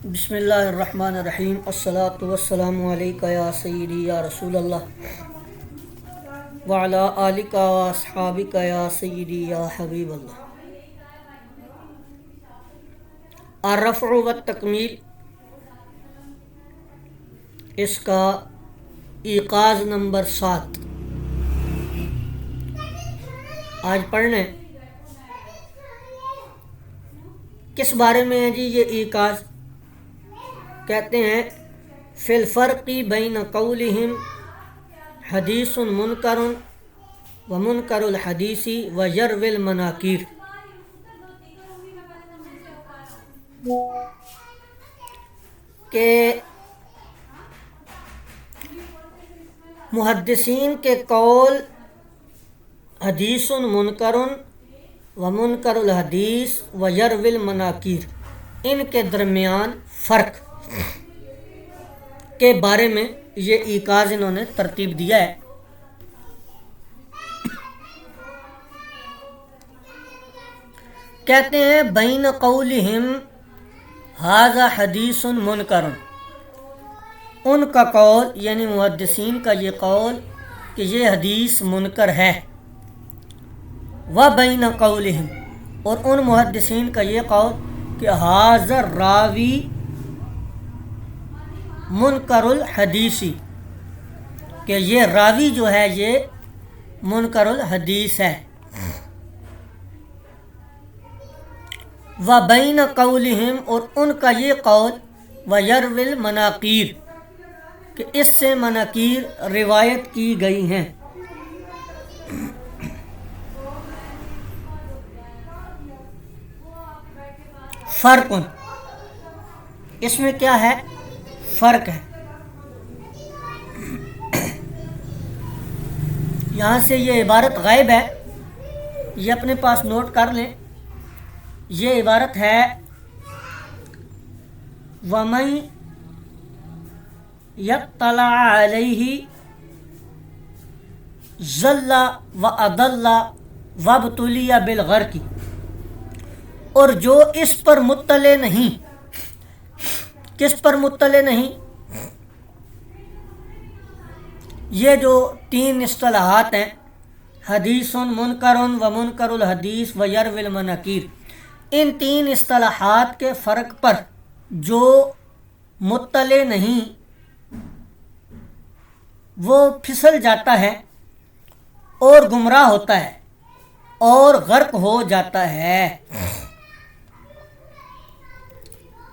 بسم اللہ الرحمن الرحیم الصلاۃ والسلام علیکہ یا سیدی یا رسول اللہ وعلی آلکہ و اصحابکہ یا سیدی یا حبیب اللہ۔ الرفع والتکمیل، اس کا ایقاظ نمبر 7 آج پڑھنے کس بارے میں ہے جی؟ یہ ایقاظ کہتے ہیں فی الفرق بین قولہم حدیث منکر و منکر الحدیث و یروی المناکیر، کہ محدثین کے قول حدیث منکر و منکر الحدیث و یروی المناکیر، ان کے درمیان فرق کے بارے میں یہ ایقاظ انہوں نے ترتیب دیا ہے۔ کہتے ہیں بین قولہم ھذا حدیث منکر، ان کا قول یعنی محدثین کا یہ قول کہ یہ حدیث منکر ہے، و بین قولہم، اور ان محدثین کا یہ قول کہ ھذا الراوی منکر الحدیثی، کہ یہ راوی جو ہے یہ منکر الحدیث ہے، و بین قولہم، اور ان کا یہ قول و یروی المناکیر، کہ اس سے مناکیر روایت کی گئی ہیں۔ فرق اس میں کیا ہے؟ فرق ہے۔ یہاں سے یہ عبارت غائب ہے، یہ اپنے پاس نوٹ کر لیں۔ یہ عبارت ہے وَمَن يَطَّلَعَ عَلَيْهِ ضَلَّ وَأَضَلَّ وَابْتُلِيَ بِالْغَرْقِ، اور جو اس پر مطلع نہیں، کس پر مطلع نہیں؟ یہ جو تین اصطلاحات ہیں، حدیث منکر و منکر الحدیث و یروی المناکیر، ان تین اصطلاحات کے فرق پر جو مطلع نہیں وہ پھسل جاتا ہے اور گمراہ ہوتا ہے اور غرق ہو جاتا ہے۔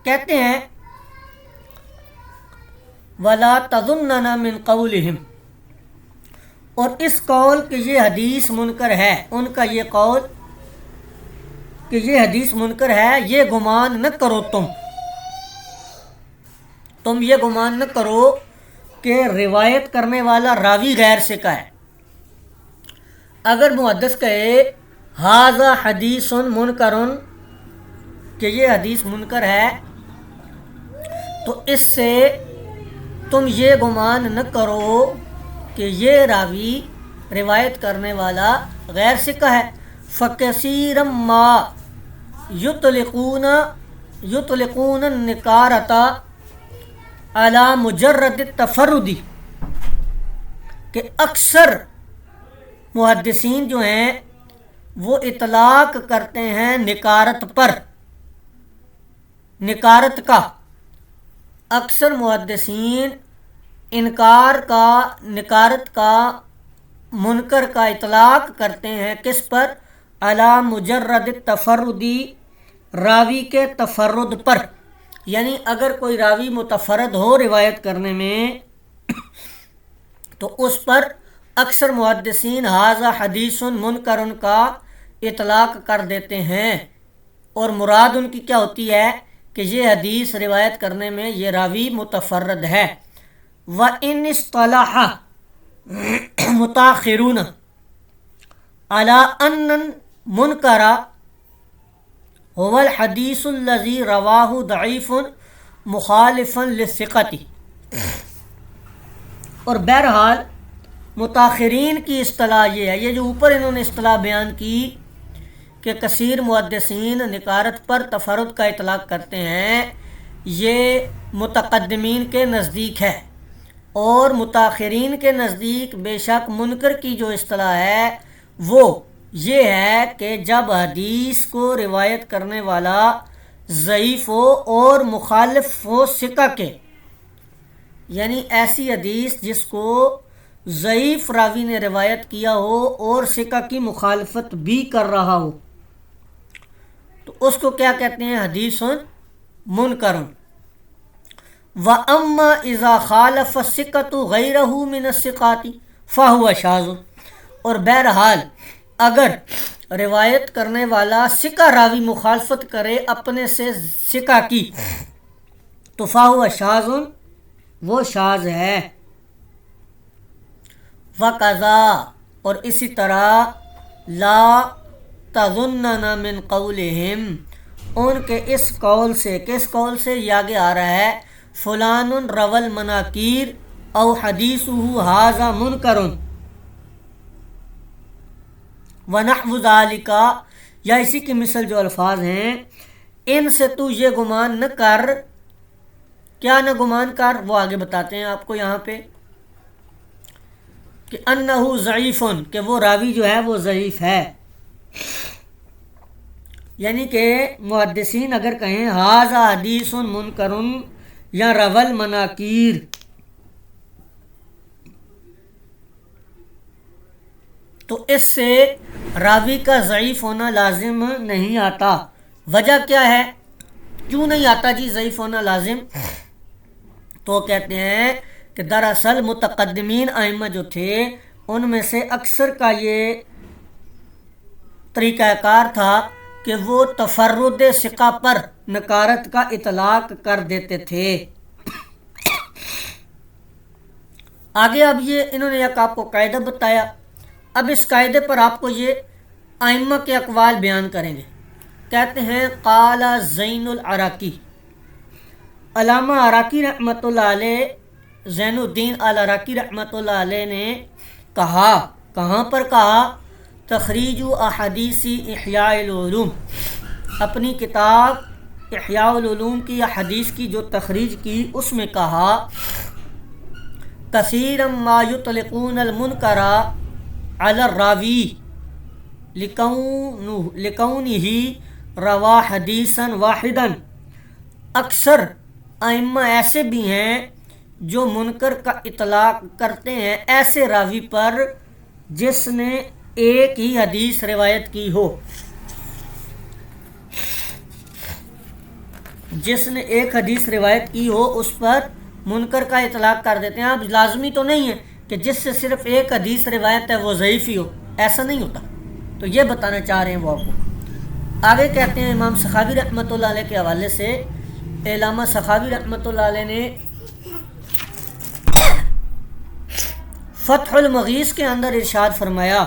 کہتے ہیں وَلَا تَظُنَّنَا مِن قَوْلِهِمْ، اور اس قول کہ یہ حدیث منکر ہے، ان کا یہ قول کہ یہ حدیث منکر ہے، یہ گمان نہ کرو، تم یہ گمان نہ کرو کہ روایت کرنے والا راوی غیر سے کا ہے۔ اگر محدث کہے ھذا حدیث منکر، کہ یہ حدیث منکر ہے، تو اس سے تم یہ گمان نہ کرو کہ یہ راوی روایت کرنے والا غیر ثقہ ہے۔ فَكَثِيرًا مَا يُطْلِقُونَ النِّكَارَةَ عَلَى مُجَرَّدِ التَّفَرُّدِ، کہ اکثر محدثین جو ہیں وہ اطلاق کرتے ہیں نکارت پر، نکارت کا، اکثر محدثین نکارت کا منکر کا اطلاق کرتے ہیں، کس پر؟ علی مجرد التفردی، راوی کے تفرد پر، یعنی اگر کوئی راوی متفرد ہو روایت کرنے میں تو اس پر اکثر محدثین ھذا حدیث منکر کا اطلاق کر دیتے ہیں، اور مراد ان کی کیا ہوتی ہے کہ یہ حدیث روایت کرنے میں یہ راوی متفرد ہے۔ وَإِنِ اصْطَلَحَ مُتَأَخِّرُونَ عَلَىٰ أَنَّ الْمُنْكَرَ هُوَ الْحَدِيثُ الَّذِي رَوَاهُ ضَعِيفٌ مُخَالِفًا لِلثِّقَةِ، اور بہرحال متاخرین کی اصطلاح یہ ہے، یہ جو اوپر انہوں نے اصطلاح بیان کی کہ کثیر محدثین نکارت پر تفرد کا اطلاق کرتے ہیں یہ متقدمین کے نزدیک ہے، اور متاخرین کے نزدیک بے شک منکر کی جو اصطلاح ہے وہ یہ ہے کہ جب حدیث کو روایت کرنے والا ضعیف ہو اور مخالف ہو ثقہ کے، یعنی ایسی حدیث جس کو ضعیف راوی نے روایت کیا ہو اور ثقہ کی مخالفت بھی کر رہا ہو، تو اس کو کیا کہتے ہیں؟ حدیث منکر۔ وَأَمَّا إِذَا خَالَفَ الثِّقَةُ غَيْرَهُ مِنَ الثِّقَاتِ فَهُوَ شاذ، اور بہرحال اگر روایت کرنے والا ثقہ راوی مخالفت کرے اپنے سے ثقہ کی تو فَهُوَ شاذ، وہ شاذ ہے۔ وَقَذَا، اور اسی طرح لا تظنن من قولہم، ان کے اس قول سے، کس قول سے؟ یہ آگے آ رہا ہے فلان روى المناکیر او حدیثہ ھذا منکر ونحو ذالک، یا اسی کی مثل جو الفاظ ہیں، ان سے تو یہ گمان نہ کر، کیا نہ گمان کر، وہ آگے بتاتے ہیں آپ کو یہاں پہ کہ انہ ضعیف، کہ وہ راوی جو ہے وہ ضعیف ہے، یعنی کہ محدثین اگر کہیں ھذا حدیث منکر یا روى المناکیر، تو اس سے راوی کا ضعیف ہونا لازم نہیں آتا۔ وجہ کیا ہے؟ کیوں نہیں آتا جی ضعیف ہونا لازم؟ تو کہتے ہیں کہ دراصل متقدمین ائمہ جو تھے ان میں سے اکثر کا یہ طریقہ کار تھا کہ وہ تفرد ثقہ پر نکارت کا اطلاق کر دیتے تھے۔ آگے اب یہ انہوں نے ایک آپ کو قاعدہ بتایا، اب اس قاعدے پر آپ کو یہ ائمہ کے اقوال بیان کریں گے۔ کہتے ہیں قال زین العراقی، علامہ عراقی رحمۃ اللہ علیہ، زین الدین العراقی رحمۃ اللہ علیہ نے کہا، کہاں پر کہا؟ تخریج احادیث احیاء العلوم، اپنی کتاب احیاء العلوم کی یا حدیث کی جو تخریج کی اس میں کہا کثیرا ما یطلقون المنکر علی الراوی لکونہ روا حدیثا واحدا، اکثر ائمہ ایسے بھی ہیں جو منکر کا اطلاق کرتے ہیں ایسے راوی پر جس نے ایک ہی حدیث روایت کی ہو، جس نے ایک حدیث روایت کی ہو اس پر منکر کا اطلاق کر دیتے ہیں۔ اب لازمی تو نہیں ہے کہ جس سے صرف ایک حدیث روایت ہے وہ ضعیف ہی ہو، ایسا نہیں ہوتا، تو یہ بتانا چاہ رہے ہیں وہ آپ کو۔ آگے کہتے ہیں امام سخاوی رحمۃ اللہ علیہ کے حوالے سے، علامہ سخاوی رحمۃ اللہ علیہ نے فتح المغیث کے اندر ارشاد فرمایا،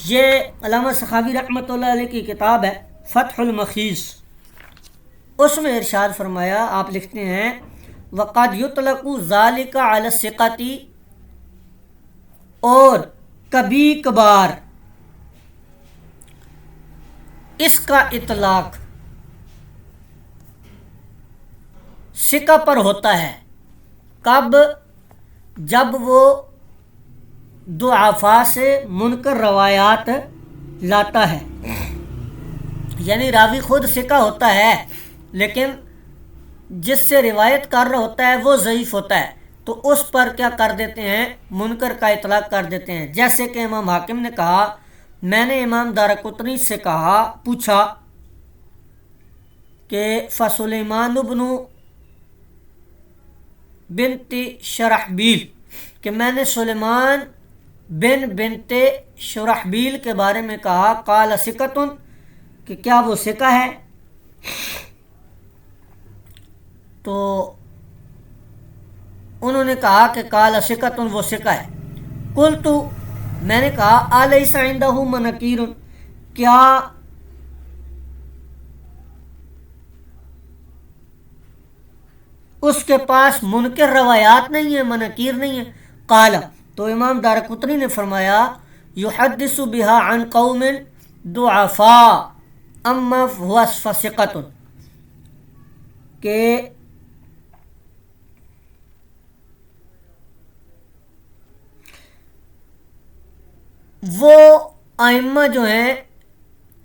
یہ علامہ سخاوی رحمۃ اللہ علیہ کی کتاب ہے فتح المغیث، اس میں ارشاد فرمایا، آپ لکھتے ہیں وقد یطلق ذالک علی الثقۃ، اور کبھی کبھار اس کا اطلاق ثقہ پر ہوتا ہے، کب؟ جب وہ ضعفاء سے منکر روایات لاتا ہے، یعنی راوی خود ثقہ ہوتا ہے لیکن جس سے روایت کر رہا ہوتا ہے وہ ضعیف ہوتا ہے، تو اس پر کیا کر دیتے ہیں؟ منکر کا اطلاق کر دیتے ہیں۔ جیسے کہ امام حاکم نے کہا، میں نے امام دارقطنی سے کہا، پوچھا کہ فسلیمان بن بنت شرحبیل، کہ میں نے سلیمان بن بنت شرحبیل کے بارے میں کہا، قال ثقۃ، کہ کیا وہ ثقہ ہے؟ تو انہوں نے کہا کہ قال ثقۃ، وہ ثقہ ہے۔ قلت، میں نے کہا الیس عندہ منکیر، کیا اس کے پاس منکر روایات نہیں ہیں، منکیر نہیں ہیں؟ قال، تو امام دارقطنی نے فرمایا یحدث بها عن قوم ضعفاء اما هو فثقۃ، کہ وہ ائمہ جو ہیں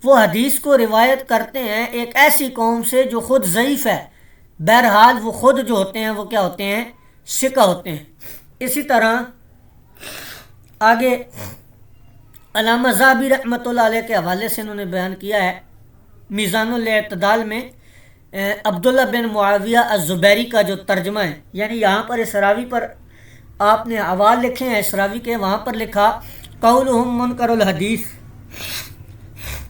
وہ حدیث کو روایت کرتے ہیں ایک ایسی قوم سے جو خود ضعیف ہے، بہرحال وہ خود جو ہوتے ہیں وہ کیا ہوتے ہیں؟ ثقہ ہوتے ہیں۔ اسی طرح آگے علامہ ذہبی رحمۃ اللہ علیہ کے حوالے سے انہوں نے بیان کیا ہے میزان الاعتدال میں عبداللہ بن معاویہ الزبیری کا جو ترجمہ ہے، یعنی یہاں پر اس راوی پر آپ نے احوال لکھے ہیں اس راوی کے، وہاں پر لکھا قولہم منکر الحدیث،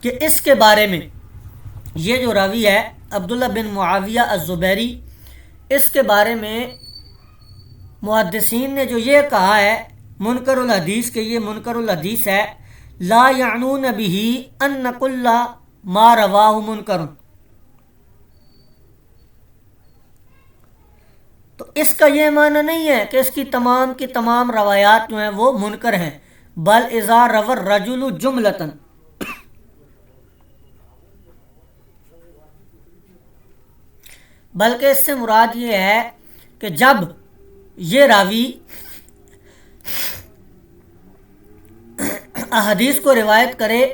کہ اس کے بارے میں یہ جو راوی ہے عبداللہ بن معاویہ الزبیری، اس کے بارے میں محدثین نے جو یہ کہا ہے منکر الحدیث کہ یہ منکر الحدیث ہے، لا یعنون بہ ان کل ما رواہ منکر، تو اس کا یہ معنی نہیں ہے کہ اس کی تمام کی تمام روایات جو ہیں وہ منکر ہیں، بل اذا روى الرجل جملتاً، بلکہ اس سے مراد یہ ہے کہ جب یہ راوی احادیث کو روایت کرے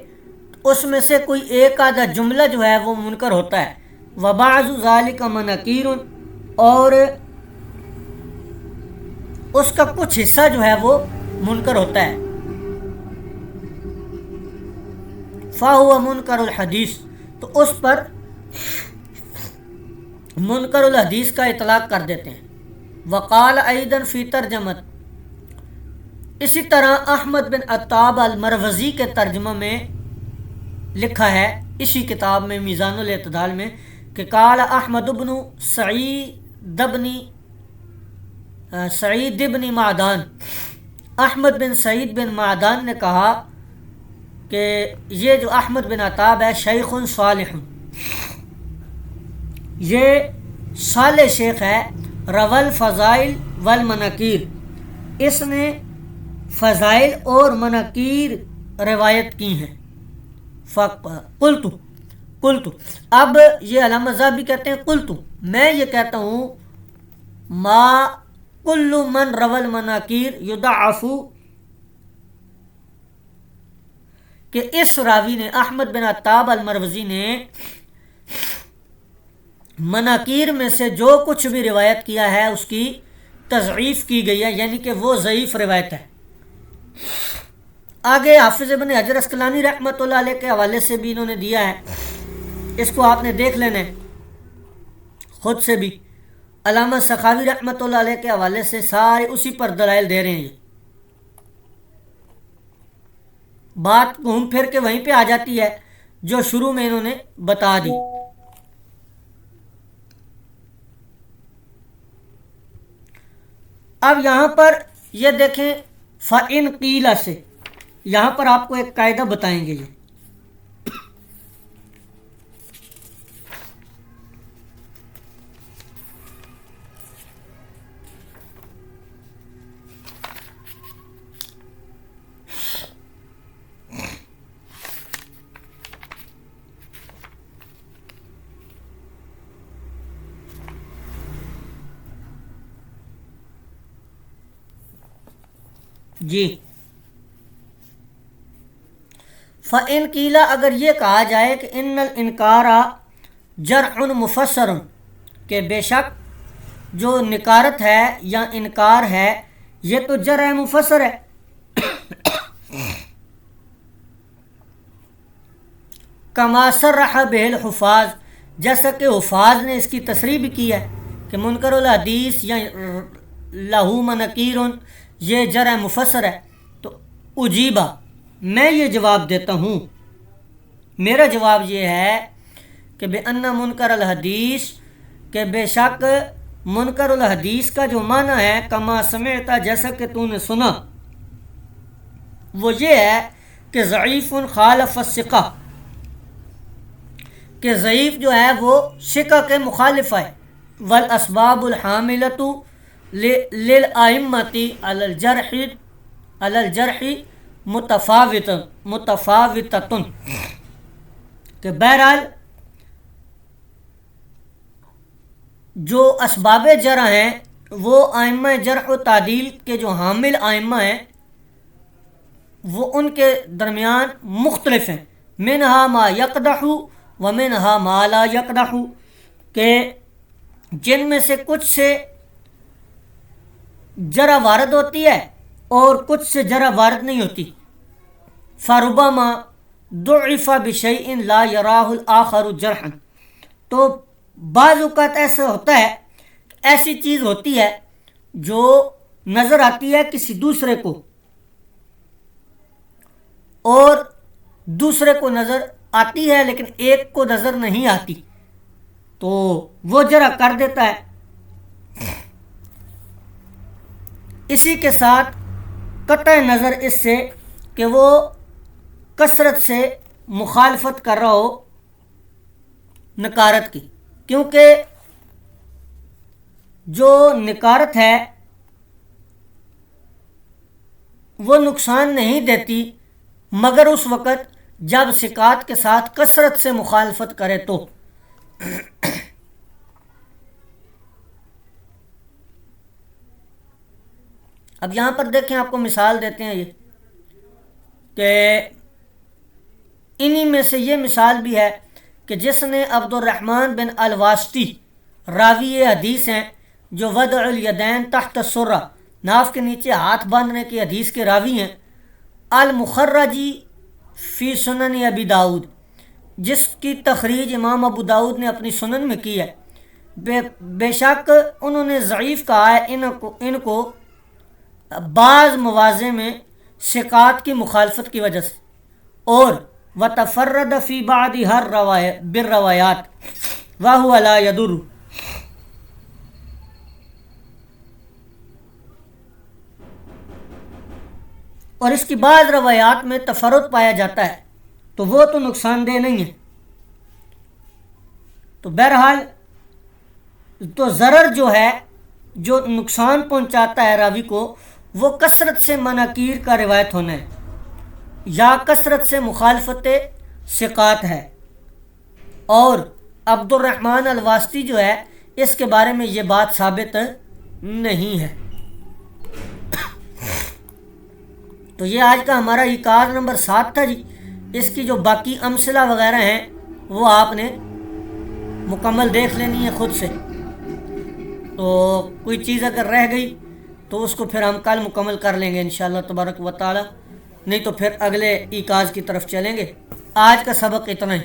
اس میں سے کوئی ایک آدھا جملہ جو ہے وہ منکر ہوتا ہے، وبعض ذلك منکیر، اور اس کا کچھ حصہ جو ہے وہ منکر ہوتا ہے، فهو منکر الحدیث، تو اس پر منکر الحدیث کا اطلاق کر دیتے ہیں۔ وقال ایضا فی ترجمت، اسی طرح احمد بن عطاب المروزی کے ترجمہ میں لکھا ہے اسی کتاب میں میزان الاعتدال میں کہ قال احمد بن سعید بن معدان، احمد بن سعید بن معدان نے کہا کہ یہ جو احمد بن عطاب ہے شیخ صالح، یہ صالح شیخ ہے، رول فضائل والمناکیر، اس نے فضائل اور مناکیر روایت کی ہیں۔ قلت، اب یہ علامہ ذہبی کہتے ہیں قلت، میں یہ کہتا ہوں ما کل من روى المناکیر یضعف، کہ اس راوی نے احمد بن عطاب المروزی نے مناکیر میں سے جو کچھ بھی روایت کیا ہے اس کی تضعیف کی گئی ہے، یعنی کہ وہ ضعیف روایت ہے۔ آگے حافظ ابن حجر اسقلانی رحمۃ اللہ علیہ کے حوالے سے بھی انہوں نے دیا ہے، اس کو آپ نے دیکھ لینا ہے خود سے بھی۔ علامہ سخاوی رحمۃ اللہ علیہ کے حوالے سے سارے اسی پر دلائل دے رہے ہیں، یہ بات گھوم پھر کے وہیں پہ آ جاتی ہے جو شروع میں انہوں نے بتا دی۔ اب یہاں پر یہ دیکھیں فَإِن قِيلَ سے، یہاں پر آپ کو ایک قاعدہ بتائیں گے یہ، جی فَإِن قِيلَ، اگر یہ کہا جائے کہ ان الانکار جرح مفسر، کہ بے شک جو نکارت ہے یا انکار ہے یہ تو جرح مفسر ہے، کما صرح بہ الحفاظ، جیسا کہ حفاظ نے اس کی تصریح بھی کی ہے کہ منکر الحدیث یا لہو منکیر یہ جرح مفسر ہے، تو اجیبہ، میں یہ جواب دیتا ہوں، میرا جواب یہ ہے کہ بِأَنَّ منکر الحدیث، کہ بے شک منکر الحدیث کا جو معنی ہے کما سمعتا، جیسا کہ تو نے سنا، وہ یہ ہے کہ ضعیف خالف الثقہ، کہ ضعیف جو ہے وہ ثقہ کے مخالف ہے، والاسباب الحاملۃ للائمۃ علی الجرح متفاوتۃ، کہ بہرحال جو اسباب جرح ہیں وہ ائمہ جرح و تعدیل کے جو حامل ائمہ ہیں وہ ان کے درمیان مختلف ہیں. منہا ما یقدح و منہا ما لا یقدح، کہ جن میں سے کچھ سے جرح وارد ہوتی ہے اور کچھ سے جرح وارد نہیں ہوتی. فربما ضعف بشیء لا یراہ الآخر جرحا، تو بعض اوقات ایسا ہوتا ہے، ایسی چیز ہوتی ہے جو نظر آتی ہے کسی دوسرے کو اور دوسرے کو نظر آتی ہے لیکن ایک کو نظر نہیں آتی، تو وہ جرح کر دیتا ہے. اسی کے ساتھ قطع نظر اس سے کہ وہ کثرت سے مخالفت کر رہا ہو نکارت کی، کیونکہ جو نکارت ہے وہ نقصان نہیں دیتی مگر اس وقت جب ثقات کے ساتھ کثرت سے مخالفت کرے تو. اب یہاں پر دیکھیں، آپ کو مثال دیتے ہیں یہ کہ انہی میں سے یہ مثال بھی ہے کہ جس نے عبد الرحمن بن الواسطی راوی حدیث ہیں جو وضع الیدین تحت السرہ، ناف کے نیچے ہاتھ باندھنے کی حدیث کے راوی ہیں، المخرجی فی سنن ابی داؤد، جس کی تخریج امام ابو داؤد نے اپنی سنن میں کی ہے. بے شک انہوں نے ضعیف کہا ہے ان کو بعض مواضع میں ثقات کی مخالفت کی وجہ سے، اور وتفرد فی بعض ہر بالروایات وہو لا یضر، اور اس کی بعض روایات میں تفرد پایا جاتا ہے تو وہ تو نقصان دہ نہیں ہے. تو بہرحال تو ضرر جو ہے، جو نقصان پہنچاتا ہے راوی کو، وہ کثرت سے مناکیر کا روایت ہونا ہے یا کثرت سے مخالفت ثقات ہے. اور عبد الرحمن الواسطی جو ہے اس کے بارے میں یہ بات ثابت نہیں ہے. تو یہ آج کا ہمارا عکاز نمبر 7 تھا جی. اس کی جو باقی امثلہ وغیرہ ہیں وہ آپ نے مکمل دیکھ لینی ہے خود سے. تو کوئی چیز اگر رہ گئی تو اس کو پھر ہم کل مکمل کر لیں گے انشاءاللہ تبارک و تعالی، نہیں تو پھر اگلے عکاز کی طرف چلیں گے. آج کا سبق اتنا ہی.